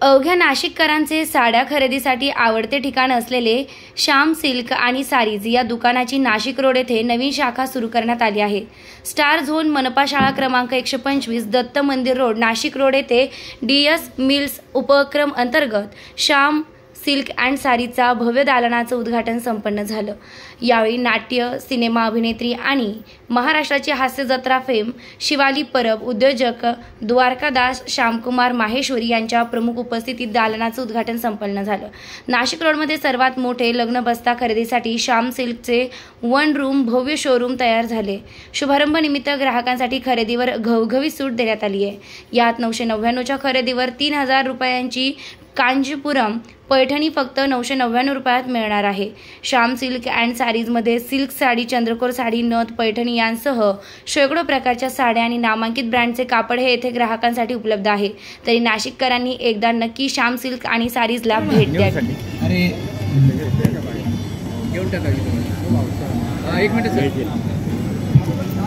अवघ्या नाशिककरांचे साड्या खरेदीसाठी आवडते ठिकाण असलेले श्याम सिल्क आणि सारीज या दुकानाची नाशिक रोड येथे नवीन शाखा सुरू करण्यात आली आहे। स्टार झोन मनपा शाळा क्रमांक 125 दत्त मंदिर रोड नाशिक रोड येथे DS मिल्स उपक्रम अंतर्गत श्याम सिल्क अँड सारीचा भव्य दालनाचं उद्घाटन संपन्न झालं। यावेळी नाट्य, सिनेमा अभिनेत्री आणि महाराष्ट्राची हास्य जत्रा फेम शिवाली परब, उद्योजक द्वारकादास श्यामकुमार माहेश्वरी यांच्या प्रमुख उपस्थितीत दालनाचं उद्घाटन संपन्न झालं। नाशिक रोडमध्ये सर्वात मोठे लग्न बस्ता खरेदीसाठी श्याम सिल्कचे 1 रूम भव्य शोरूम तयार झाले। शुभारंभ निमित्त ग्राहकांसाठी खरेदीवर घवघवीत सूट देण्यात आली आहे। यात 999च्या खरेदीवर 3000 रुपयांची कांजीपुरम पैठणी फक्त 999 रुपयात मिळणार आहे। श्याम सिल्क अँड सारीजमध्ये सिल्क साडी, चंद्रकोर साडी, नथ, पैठणी यांसह शेकडो प्रकारच्या साड्या आणि नामांकित ब्रँडचे कापड हे येथे ग्राहकांसाठी उपलब्ध आहे। तरी नाशिककरांनी एकदा नक्की श्याम सिल्क आणि सारीजला भेट द्यावी।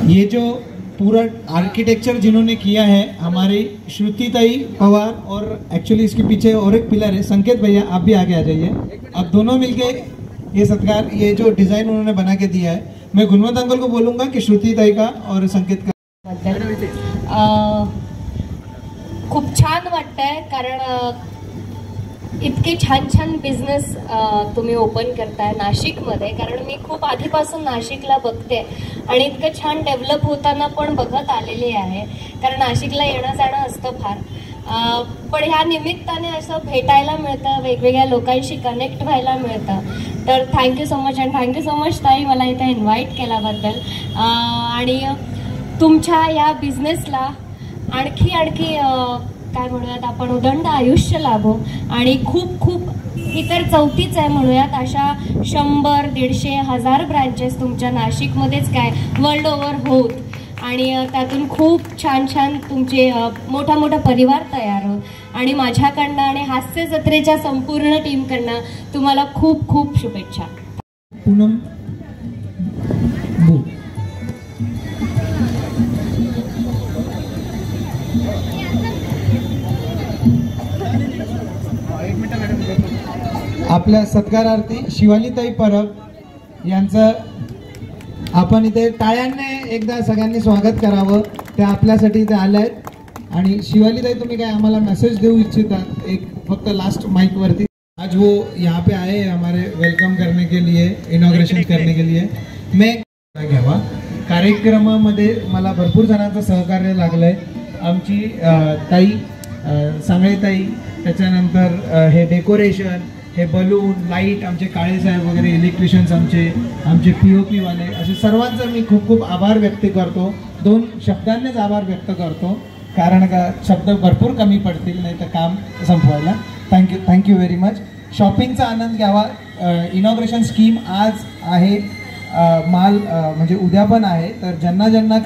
ये जो पूरा आर्किटेक्चर जिन्होंने किया है हमारी श्रुतिताई पवार, और एक्चुअली इसके पीछे और एक पिलर है संकेत भैया, आप भी आगे आ जाइए। अब दोनों मिलके ये सत्कार, ये जो डिजाइन उन्होंने बना के दिया है, मैं गुणवंत अंकल को बोलूंगा कि श्रुतिताई का और संकेत का खूप छान वाटतंय, कारण इतके छान छान बिझनेस तुम्ही ओपन करताय नाशिकमध्ये। कारण मी खूप आधीपासून नाशिकला बघते आणि इतकं छान डेव्हलप होताना पण बघत आलेली आहे। कारण नाशिकला येणं जाणं असतं फार, पण ह्या निमित्ताने असं भेटायला मिळतं, वेगवेगळ्या लोकांशी कनेक्ट व्हायला मिळतं। तर thank you so much and thank you so much ताई मला इथे इन्व्हाइट केल्याबद्दल। आणि तुमच्या या बिझनेसला आणखी काय म्हणूयात आपण उदंड आयुष्य लाभो आणि खूप खूप ही तर चौथीच आहे म्हणूयात, अशा 100, 150, 1000 ब्रँचेस तुमच्या नाशिकमध्येच काय वर्ल्ड ओव्हर होत आणि त्यातून खूप छान छान तुमचे मोठा परिवार तयार होत। आणि माझ्याकडनं आणि हास्य जत्रेच्या संपूर्ण टीमकडनं तुम्हाला खूप खूप शुभेच्छा। पूनम आपल्या सत्कारार्थी शिवालीताई परब यांचं आपण इथे टाळ्यांनी एकदा सगळ्यांनी स्वागत करावं। त्या आपल्यासाठी इथे आल्या आहेत। आणि शिवालीताई, तुम्ही काय आम्हाला मेसेज देऊ इच्छितात एक फक्त लास्ट माइक वरती? आज वो यहाँ पे आए हमारे वेलकम करने के लिए, इनॉग्रेशन करने के लिए। मैं घ्यावा कार्यक्रमामध्ये मला भरपूर जणांचं सहकार्य लागलंय। आमची ताई सांगळेताई, त्याच्यानंतर हे डेकोरेशन, हे बलून, लाईट, आमचे काळे साहेब वगैरे इलेक्ट्रिशियन्स, आमचे POP वाले, असे सर्वांचा मी खूप खूप आभार व्यक्त करतो। 2 शब्दांनीच आभार व्यक्त करतो, कारण का शब्द भरपूर कमी पडतील नाही तर काम संपवायला। Thank you very much. शॉपिंगचा आनंद घ्यावा। इनॉग्रेशन स्कीम आज आहे, माल म्हणजे उद्या पण आहे, तर ज्यांना